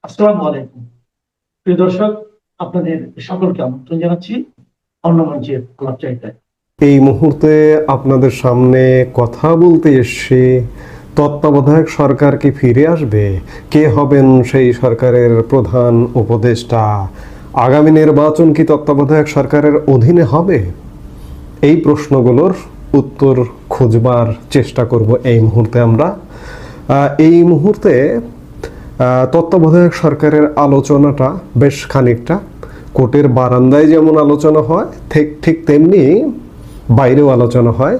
আসসালামু আলাইকুম। প্রিয় দর্শক, আপনাদের সকলকে আমন্ত্রণ জানাচ্ছি অন্য মঞ্চের আলাপচারিতায়। এই মুহূর্তে আপনাদের সামনে কথা বলতে এসে তত্ত্বাবধায়ক সরকার কি ফিরে আসবে? কে হবেন সেই সরকারের প্রধান উপদেষ্টা? আগামী নির্বাচন কি তত্ত্বাবধায়ক সরকারের অধীনে হবে? এই প্রশ্নগুলোর উত্তর খুঁজবার চেষ্টা করব এই মুহূর্তে আমরা। এই মুহূর্তে তত্ত্বাবধায়ক সরকারের আলোচনাটা বেশ খানিকটা কোর্টের বারান্দায় যেমন আলোচনা হয় ঠিক তেমনি বাইরেও আলোচনা হয়।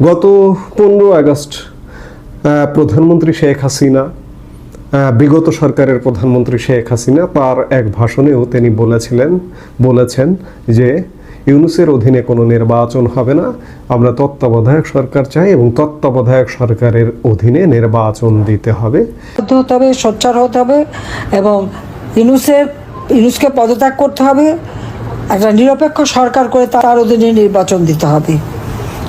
গত 15 আগস্ট প্রধানমন্ত্রী শেখ হাসিনা, বিগত সরকারের প্রধানমন্ত্রী শেখ হাসিনা তার এক ভাষণেও তিনি বলেছেন যে ইউনূসের অধীনে কোনো নির্বাচন হবে না, আমরা তত্ত্বাবধায়ক সরকার চাই এবং তত্ত্বাবধায়ক সরকারের অধীনে নির্বাচন দিতে হবে, হতে হবে, সোচ্চার হতে হবে এবং ইউনূসকে পদত্যাগ করতে হবে, একটা নিরপেক্ষ সরকার করে তার অধীনে নির্বাচন দিতে হবে।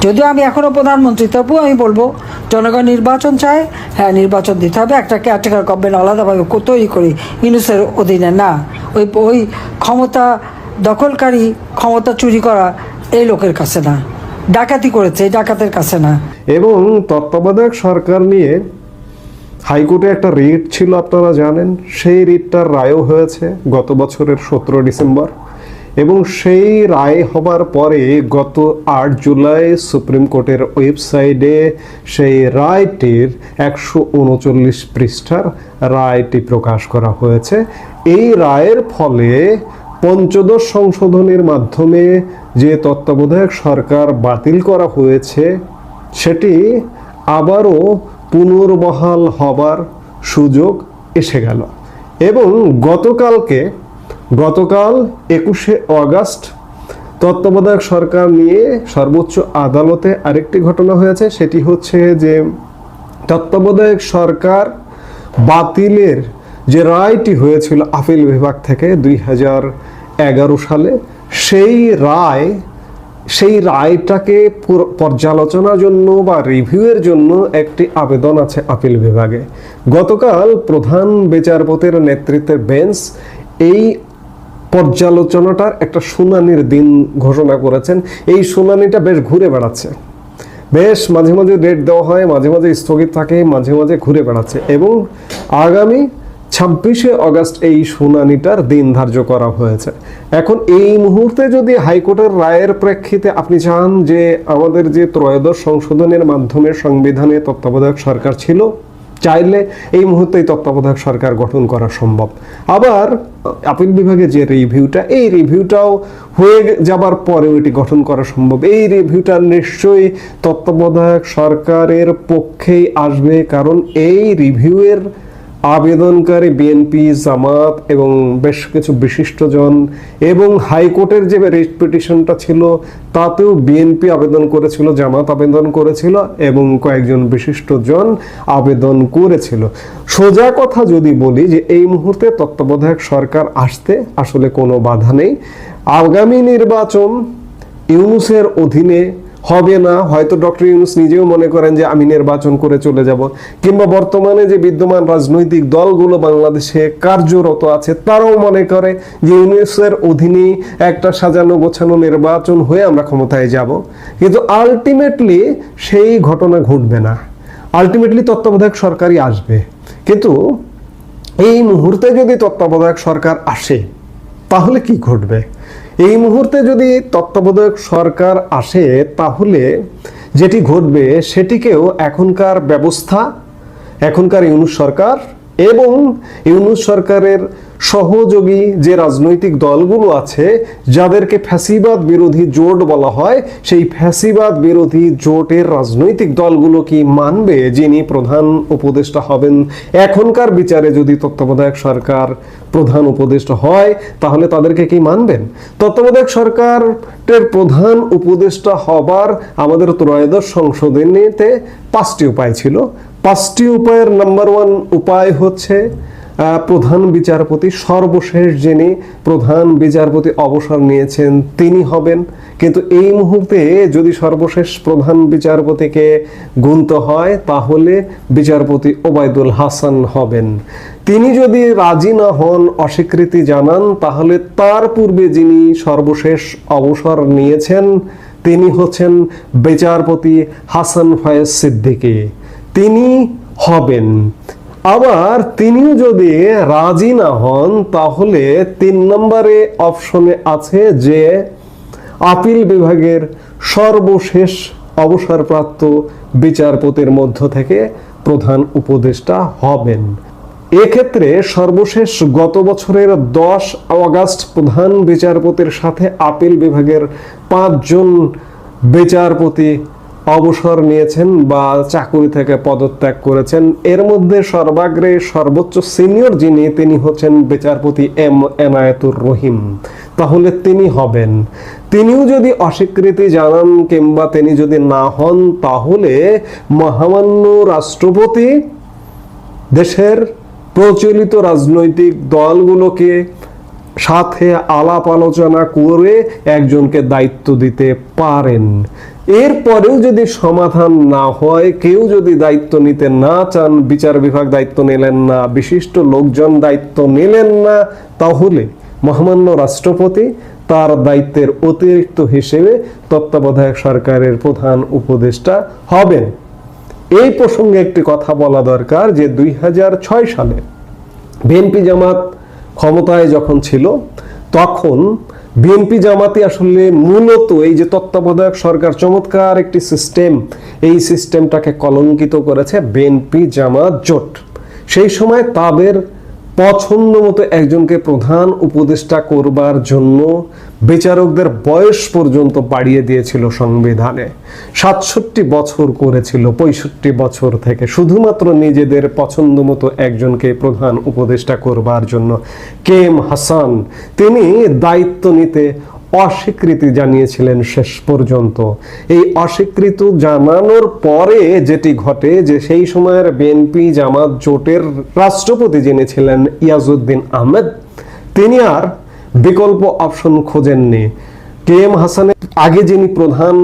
যদিও আমি এখনও প্রধানমন্ত্রী, তবুও আমি বলবো জনগণ নির্বাচন চায়, হ্যাঁ নির্বাচন দিতে হবে, একটা কেয়ারটেকার গভর্নমেন্ট আলাদাভাবে তৈরি করি, ইউনূসের অধীনে না। ওই ক্ষমতা দখলকারী, ক্ষমতা চুরি করা এই লোকের কাছে না, ডাকাতি করেছে এই ডাকাতের কাছে না। এবং তত্ত্বাবধায়ক সরকার নিয়ে হাইকোর্টে একটা রিট ছিল, আপনারা জানেন। সেই রিটটার রায়ও হয়েছে গত বছরের 17 ডিসেম্বর এবং সেই রায় হবার পরে গত 8 জুলাই সুপ্রিম কোর্টের ওয়েবসাইটে সেই রায়টির 139 পৃষ্ঠার রায়টি প্রকাশ করা হয়েছে। এই রায়ের ফলে পঞ্চদশ সংশোধনের মাধ্যমে যে তত্ত্বাবধায়ক সরকার বাতিল করা হয়েছে সেটি আবারও পুনর্বহাল হবার সুযোগ এসে গেল। এবং গতকাল 21শে আগস্ট তত্ত্বাবধায়ক সরকার নিয়ে সর্বোচ্চ আদালতে আরেকটি ঘটনা হয়েছে। সেটি হচ্ছে যে তত্ত্বাবধায়ক সরকার বাতিলের যে রায়টি হয়েছিল আপিল বিভাগ থেকে 2011 সালে, সেই রায়টাকে পর্যালোচনার জন্য বা রিভিউয়ের জন্য একটি আবেদন আছে আপিল বিভাগে। গতকাল প্রধান বিচারপতির নেতৃত্বে বেঞ্চ এই পর্যালোচনাটার একটা শুনানির দিন ঘোষণা করেছেন। এই শুনানিটা বেশ ঘুরে বেড়াচ্ছে, বেশ মাঝে মাঝে ডেট দেওয়া হয়, মাঝে মাঝে স্থগিত থাকে, মাঝে মাঝে ঘুরে বেড়াচ্ছে এবং আগামী 26শে আগস্ট এই শুনানিটার দিন ধার্য করা হয়েছে। এখন এই মুহূর্তে যদি হাইকোর্টের রায়ের প্রেক্ষিতে আপনি চান যে আমাদের যে ত্রয়োদশ সংশোধনের মাধ্যমে সংবিধানে তত্ত্বাবধায়ক সরকার ছিল, চাইলে এই মুহূর্তেই তত্ত্বাবধায়ক সরকার গঠন করা সম্ভব। আবার আপিল বিভাগে যে এই রিভিউটাও হয়ে যাবার পরেও এটি গঠন করা সম্ভব। এই রিভিউটা নিশ্চয়ই তত্ত্বাবধায়ক সরকারের পক্ষেই আসবে, কারণ এই রিভিউয়ের আবেদনকারী বিএনপি, জামাত এবং বেশ কিছু বিশিষ্টজন এবং হাইকোর্টের যে রিট পিটিশনটা ছিল তাতেও বিএনপি আবেদন করেছিল, জামাত আবেদন করেছিল এবং কয়েকজন বিশিষ্টজন আবেদন করেছিল। সোজা কথা যদি বলি যে এই মুহূর্তে তত্ত্বাবধায়ক সরকার আসতে আসলে কোনো বাধা নেই। আগামী নির্বাচন ইউনূসের অধীনে হবে না, হয়তো ডক্টর ইউনূস নিজেও মনে করেন যে আমি নির্বাচন করে চলে যাব, কিংবা বর্তমানে যে বিদ্যমান রাজনৈতিক দলগুলো বাংলাদেশে কার্যরত আছে তারাও মনে করে যে ইউনূসের অধীনে একটা সাজানো গোছানো নির্বাচন হয়ে আমরা ক্ষমতায় যাব। কিন্তু আলটিমেটলি সেই ঘটনা ঘটবে না, আলটিমেটলি তত্ত্বাবধায়ক সরকারই আসবে। কিন্তু এই মুহূর্তে যদি তত্ত্বাবধায়ক সরকার আসে তাহলে কি ঘটবে? এই মুহূর্তে যদি তত্ত্বাবধায়ক সরকার আসে তাহলে যেটি ঘটবে সেটিকেও এখনকার ব্যবস্থা, এখনকার ইউনূস সরকার এবং ইউনূস সরকারের সহযোগী যে রাজনৈতিক দলগুলো আছে, যাদেরকে ফ্যাসিবাদ বিরোধী জোট বলা হয়, সেই ফ্যাসিবাদ বিরোধী জোটের রাজনৈতিক দলগুলো কি মানবে যিনি প্রধান উপদেষ্টা হবেন? এখনকার বিচারে যদি তত্ত্বাবধায়ক সরকার প্রধান উপদেষ্টা হয় তাহলে তাদেরকে কি মানবেন? তত্ত্বাবধায়ক সরকারের প্রধান উপদেষ্টা হবার আমাদের ত্রয়োদশ সংশোধনীতে 5টি উপায় ছিল। 5টি উপায়ের নাম্বার 1 উপায় হচ্ছে প্রধান বিচারপতি, সর্বশেষ যিনি প্রধান বিচারপতি অবসর নিয়েছেন তিনি হবেন। কিন্তু এই মুহূর্তে যদি সর্বশেষ প্রধান বিচারপতিকে গুনতে হয় তাহলে বিচারপতি ওবায়দুল হাসান হবেন। তিনি যদি রাজি না হন, অস্বীকৃতি জানান, তাহলে তার পূর্বে যিনি সর্বশেষ অবসর নিয়েছেন তিনি হচ্ছেন বিচারপতি হাসান ফয়েজ সিদ্দিকী, তিনি হবেন। আবার তিনিও যদি রাজি না হন তাহলে 3 নম্বরে অপশনে আছে যে আপিল বিভাগের সর্বশেষ অবসরপ্রাপ্ত বিচারপতির মধ্য থেকে প্রধান উপদেষ্টা হবেন। এক্ষেত্রে সর্বশেষ গত বছরের 10 আগস্ট প্রধান বিচারপতির সাথে আপিল বিভাগের 5 জন বিচারপতি অবসর নিয়েছেন বা চাকুরি থেকে পদত্যাগ করেছেন। এর মধ্যে সর্বাগ্রে সর্বোচ্চ সিনিয়র যিনি তিনি হচ্ছেন বিচারপতি এম এনায়েতুর রহিম, তাহলে তিনি হবেন। তিনিও যদি অস্বীকৃতি জানান কিংবা তিনি যদি না হন তাহলে মহামান্য রাষ্ট্রপতি দেশের প্রচলিত রাজনৈতিক দলগুলোকে সাথে আলাপ আলোচনা করে একজনকে দায়িত্ব দিতে পারেন। এরপরেও যদি সমাধান না হয়, কেউ যদি দায়িত্ব নিতে না চান, বিচার বিভাগ দায়িত্ব নিলেন না, বিশিষ্ট লোকজন দায়িত্ব নিলেন না, তাহলে মহামান্য রাষ্ট্রপতি তার দায়িত্বের অতিরিক্ত হিসেবে তত্ত্বাবধায়ক সরকারের প্রধান উপদেষ্টা হবেন। এই প্রসঙ্গে একটি কথা বলা দরকার যে 2006 সালে বিএনপি জামাত ক্ষমতায় যখন ছিল তখন বিএনপি জামাতি আসলে মূলত এই যে তত্ত্বাবধায়ক সরকার চমৎকার একটি সিস্টেম, এই সিস্টেমটাকে কলঙ্কিত করেছে বিএনপি জামাত জোট। সেই সময় তাদের পছন্দ মতো একজনকে প্রধান উপদেষ্টা করবার জন্য বিচারকদের বয়স পর্যন্ত বাড়িয়ে দিয়েছিল সংবিধানে। 67 বছর করেছিল 65 বছর থেকে, শুধুমাত্র নিজেদের পছন্দ মতো একজনকে প্রধান উপদেষ্টা করবার জন্য। কে এম হাসান তিনি দায়িত্ব নিতে অস্বীকৃতি জানিয়েছিলেন শেষ পর্যন্ত। এই অস্বীকৃতি জানানোর পরে যেটি ঘটে যে সেই সময়ের বিএনপি জামাত জোটের রাষ্ট্রপতি যিনি ছিলেন ইয়াজউদ্দিন আহমেদ, তিনি আর বিকল্প অপশন খোঁজেননি। কে এম হাসানের আগে যিনি প্রধান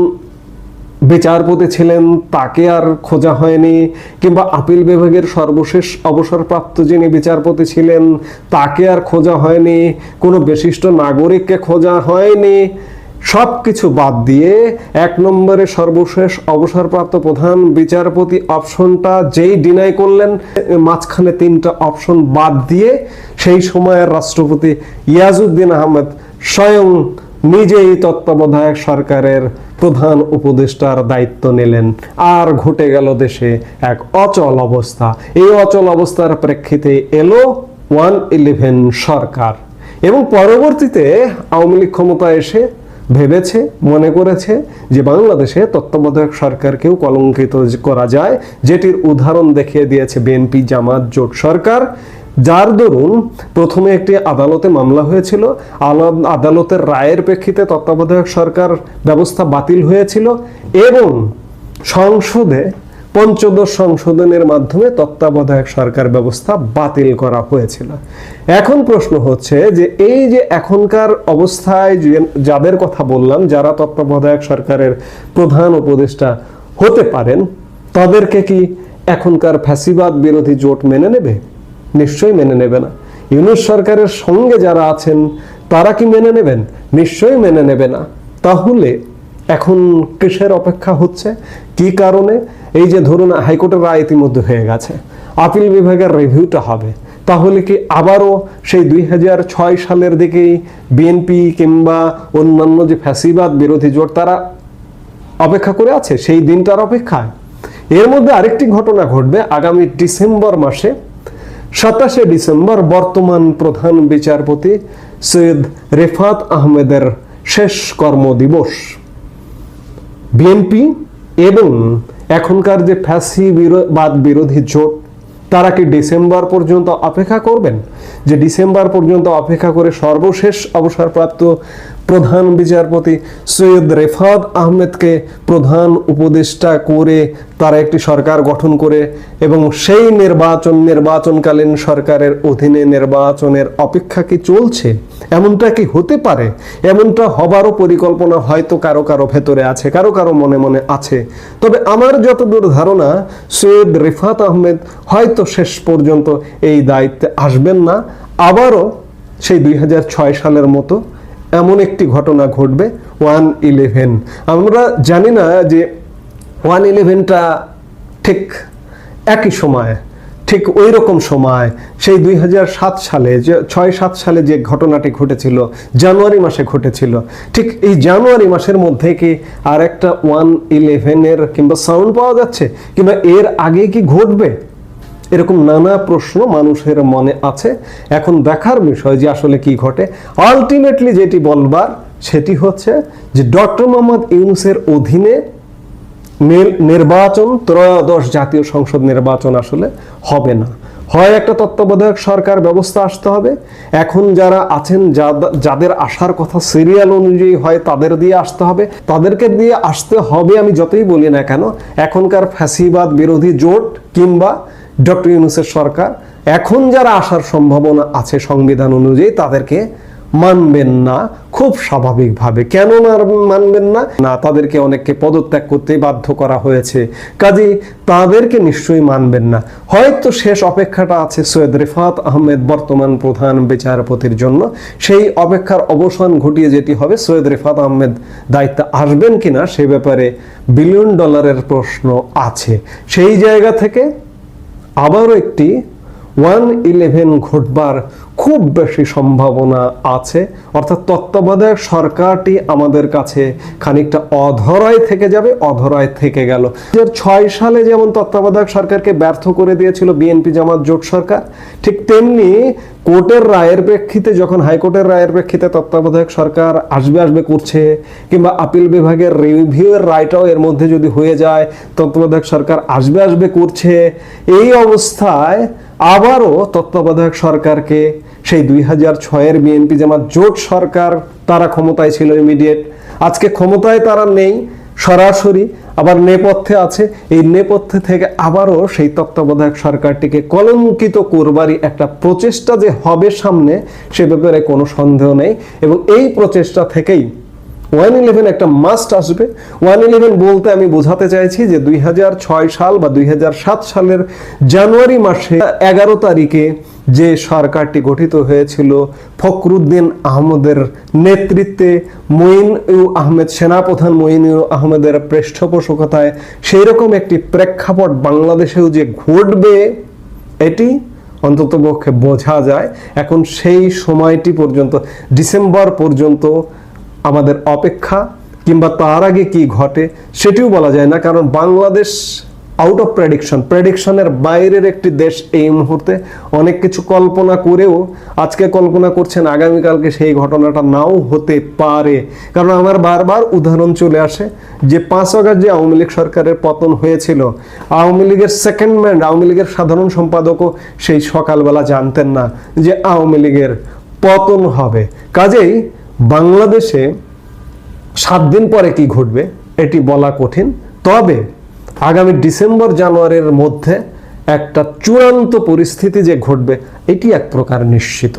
বিচারপতি ছিলেন তাকে আর খোঁজা হয়নি, কিংবা আপিল বিভাগের সর্বশেষ অবসরপ্রাপ্ত যিনি বিচারপতি ছিলেন তাকে আর খোঁজা হয়নি, কোনো বিশিষ্ট নাগরিককে খোঁজা হয়নি। সব কিছু বাদ দিয়ে 1 নম্বরে সর্বশেষ অবসরপ্রাপ্ত প্রধান বিচারপতি অপশনটা যেই ডিনাই করলেন, মাঝখানে 3টা অপশন বাদ দিয়ে সেই সময়ের রাষ্ট্রপতি ইয়াজউদ্দিন আহমেদ স্বয়ং নিজেই তত্ত্বাবধায়ক সরকারের প্রধান উপদেষ্টার দায়িত্ব নিলেন। আর ঘটে গেল দেশে এক অচল অবস্থা। এই অচল অবস্থার প্রেক্ষিতে এলো 111 সরকার, এবং পরবর্তীতে আওয়ামী লীগ ক্ষমতায় এসে ভেবেছে, মনে করেছে যে বাংলাদেশে তত্ত্বাবধায়ক সরকারকেও কলঙ্কিত করা যায়, যেটির উদাহরণ দেখিয়ে দিয়েছে বিএনপি জামাত জোট সরকার, যার দরুন প্রথমে একটি আদালতে মামলা হয়েছিল, আদালতের রায়ের প্রেক্ষিতে তত্ত্বাবধায়ক সরকার ব্যবস্থা বাতিল হয়েছিল, এবং সংসদে 15 সংশোধনের মাধ্যমে তত্ত্বাবধায়ক সরকার ব্যবস্থা বাতিল করা হয়েছিল। এখন প্রশ্ন হচ্ছে যে এই যে এখনকার অবস্থায় যাদের কথা বললাম, যারা তত্ত্বাবধায়ক সরকারের প্রধান উপদেষ্টা হতে পারেন, তাদেরকে কি এখনকার ফ্যাসিবাদ বিরোধী জোট মেনে নেবে? নিশ্চয়ই মেনে নেবে না। ইউনূস সরকারের সঙ্গে যারা আছেন তারা কি মেনে নেবেন? নিশ্চয়ই মেনে নেবে না। তাহলে এখন কিসের অপেক্ষা হচ্ছে? কি কারণে? এই যে ধরুন হাইকোর্টের রায় ইতিমধ্যে হয়ে গেছে, আপিল বিভাগের রিভিউটা হবে, তাহলে কি আবারও সেই 2006 সালের দিকেই বিএনপি কিংবা অন্যান্য যে ফ্যাসিবাদ বিরোধী জোট তারা অপেক্ষা করে আছে সেই দিনটার অপেক্ষায়? এর মধ্যে আরেকটি ঘটনা ঘটবে আগামী ডিসেম্বর মাসে, 27শে ডিসেম্বর বর্তমান প্রধান বিচারপতি সৈয়দ রেফাত আহমেদের শেষ কর্মদিবস। বিএনপি এবং এখনকার যে ফ্যাসিবাদ বিরোধী জোট তারা কি ডিসেম্বর পর্যন্ত অপেক্ষা করবেন? যে ডিসেম্বর পর্যন্ত অপেক্ষা করে সর্বশেষ অবসরপ্রাপ্ত প্রধান বিচারপতি সৈয়দ রেফাত আহমেদকে প্রধান উপদেষ্টা করে তারা একটি সরকার গঠন করে এবং সেই নির্বাচনকালীন সরকারের অধীনে নির্বাচনের অপেক্ষা কি চলছে? এমনটা কি হতে পারে? এমনটা হবারও পরিকল্পনা হয়তো কারো কারো ভেতরে আছে, কারো কারো মনে মনে আছে। তবে আমার যতদূর ধারণা, সৈয়দ রেফাত আহমেদ হয়তো শেষ পর্যন্ত এই দায়িত্বে আসবেন না। আবারও সেই 2006 সালের মতো এমন একটি ঘটনা ঘটবে, 1/11। আমরা জানি না যে 1/11টা ঠিক একই সময়, ঠিক ওই রকম সময় সেই 2007 সালে, যে 6-7 সালে যে ঘটনাটি ঘটেছিল, জানুয়ারি মাসে ঘটেছিল, ঠিক এই জানুয়ারি মাসের মধ্যে কি আর একটা 1/11-এর কিংবা সাউন্ড পাওয়া যাচ্ছে, কিংবা এর আগে কি ঘটবে? এরকম নানা প্রশ্ন মানুষের মনে আছে। এখন দেখার বিষয় যে আসলে কি ঘটে। আলটিমেটলি যেটি বলবার সেটি হচ্ছে যে ডক্টর মোহাম্মদ ইউনূসের অধীনে নির্বাচন, ত্রয়োদশ জাতীয় সংসদ নির্বাচন আসলে হবে না। হয় একটা তত্ত্বাবধায়ক সরকার ব্যবস্থা আসতে হবে। এখন যারা আছেন, যাদের আসার কথা সিরিয়াল অনুযায়ী হয় তাদের দিয়ে আসতে হবে, তাদেরকে দিয়ে আসতে হবে। আমি যতই বলি না কেন, এখনকার ফ্যাসিবাদ বিরোধী জোট কিংবা ডক্টর ইউনূসের সরকার এখন যারা আসার সম্ভাবনা আছে সংবিধান অনুযায়ী তাদেরকে মানবেন না খুব স্বাভাবিকভাবে। কেন মানবেন না? তাদেরকে অনেককে পদত্যাগ করতে বাধ্য করা হয়েছে, কাজেই তাদেরকে নিশ্চয়ই মানবেন না। হয়তো শেষ অপেক্ষাটা আছে সৈয়দ রেফাত আহমেদ বর্তমান প্রধান বিচারপতির জন্য। সেই অপেক্ষার অবসান ঘটিয়ে যেটি হবে, সৈয়দ রেফাত আহমেদ দায়িত্বে আসবেন কিনা সে ব্যাপারে বিলিয়ন ডলারের প্রশ্ন আছে। সেই জায়গা থেকে আবারও একটি 1/11 ঘটবার খুব বেশি সম্ভাবনা আছে। অর্থাৎ তত্ত্বাবধায়ক সরকারটি আমাদের কাছে খানিকটা অধরায় থেকে যাবে, অধরায় থেকে গেল। 2006 সালে যেমন তত্ত্বাবধায়ক সরকারকে ব্যর্থ করে দিয়েছিল বিএনপি জামাত জোট সরকার, ঠিক তেমনি কোর্টের রায়ের প্রেক্ষিতে, যখন হাইকোর্টের রায়ের প্রেক্ষিতে তত্ত্বাবধায়ক সরকার আসবে করছে, কিংবা আপিল বিভাগের রিভিউয়ের রায়টাও এর মধ্যে যদি হয়ে যায়, তত্ত্বাবধায়ক সরকার আসবে করছে, এই অবস্থায় আবারও তত্ত্বাবধায়ক সরকারকে সেই 2006-এর বিএনপি জামাত জোট সরকার, তারা ক্ষমতায় ছিল ইমিডিয়েট, আজকে ক্ষমতায় তারা নেই, সরাসরি আবার নেপথ্যে আছে। এই নেপথ্যে থেকে আবারও সেই তত্ত্বাবধায়ক সরকারটিকে কলঙ্কিত করবারই একটা প্রচেষ্টা যে হবে সামনে, সে ব্যাপারে কোনো সন্দেহ নেই। এবং এই প্রচেষ্টা থেকেই 1/11 একটা মাস্ট আসবে। 1/11 বলতে আমি বোঝাতে চাইছি যে 2006 সাল বা 2007 সালের জানুয়ারি মাসে 11 তারিখে যে সরকারটি গঠিত হয়েছিল ফখরুদ্দিন আহমদের নেতৃত্বে, সেনাপ্রধান মঈন আহমেদের পৃষ্ঠপোষকতায়, সেই রকম একটি প্রেক্ষাপট বাংলাদেশেও যে ঘটবে এটি অন্ততপক্ষে বোঝা যায়। এখন সেই সময়টি পর্যন্ত, ডিসেম্বর পর্যন্ত আমাদের অপেক্ষা, কিংবা তার আগে কি ঘটে সেটিও বলা যায় না। কারণ বাংলাদেশ আউট অফ প্রেডিকশনের বাইরের একটি দেশ এই মুহূর্তে। অনেক কিছু কল্পনা করেও আজকে কল্পনা করছেন, আগামীকালকে সেই ঘটনাটা নাও হতে পারে। কারণ আমার বারবার উদাহরণ চলে আসে যে 5 আগস্ট যে আওয়ামী লীগ সরকারের পতন হয়েছিল, আওয়ামী লীগের সেকেন্ড ম্যান, আওয়ামী লীগের সাধারণ সম্পাদকও সেই সকালবেলা জানতেন না যে আওয়ামী লীগের পতন হবে। কাজেই বাংলাদেশে 7 দিন পরে কি ঘটবে এটি বলা কঠিন। তবে আগামী ডিসেম্বর জানুয়ারির মধ্যে একটা চূড়ান্ত পরিস্থিতি যে ঘটবে এটি এক প্রকার নিশ্চিত।